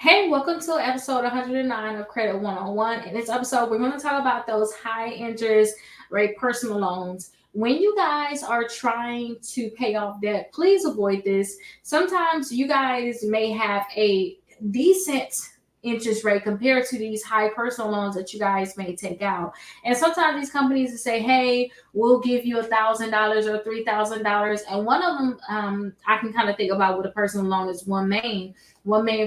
Hey, welcome to episode 109 of Credit 101. In this episode, we're going to talk about those high interest rate personal loans. When you guys are trying to pay off debt, please avoid this. Sometimes you guys may have a decent interest rate compared to these high personal loans that you guys may take out. And sometimes these companies will say, hey, we'll give you $1,000 or $3,000. And one of them I can kind of think about with a personal loan is one main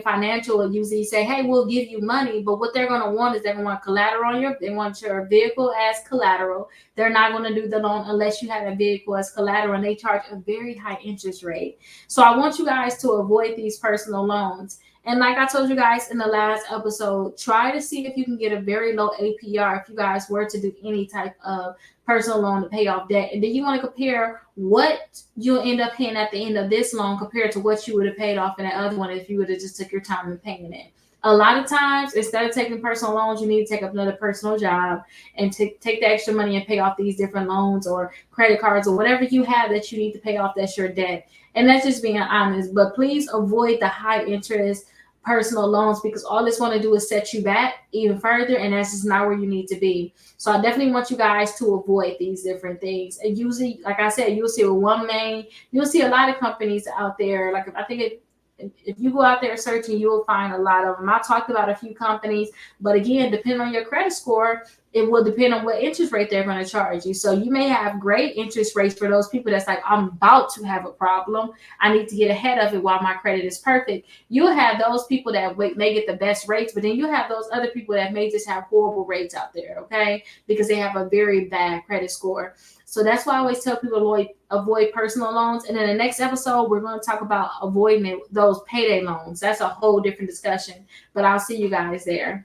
financial will usually say, hey, we'll give you money, but what they're going to want is they're going to want collateral on they want your vehicle as collateral. They're not going to do the loan unless you have a vehicle as collateral, and they charge a very high interest rate. So I want you guys to avoid these personal loans. And like I told you guys in the last episode, try to see if you can get a very low APR if you guys were to do any type of personal loan to pay off debt. And then you want to compare what you'll end up paying at the end of this loan compared to what you would have paid off in that other one if you would have just took your time in paying it. A lot of times, instead of taking personal loans, you need to take up another personal job and take the extra money and pay off these different loans or credit cards or whatever you have that you need to pay off that's your debt. And that's just being honest. But please avoid the high interest personal loans because all this want to do is set you back even further, and that's just not where you need to be. So I definitely want you guys to avoid these different things. And usually, like I said, you'll see you'll see a lot of companies out there. Like I think if you go out there searching, you will find a lot of them. I talked about a few companies, but again, depending on your credit score, it will depend on what interest rate they're going to charge you. So you may have great interest rates for those people that's like, I'm about to have a problem. I need to get ahead of it while my credit is perfect. You'll have those people that may get the best rates, but then you have those other people that may just have horrible rates out there, okay? Because they have a very bad credit score. So that's why I always tell people to avoid personal loans. And in the next episode, we're going to talk about avoiding those payday loans. That's a whole different discussion. But I'll see you guys there.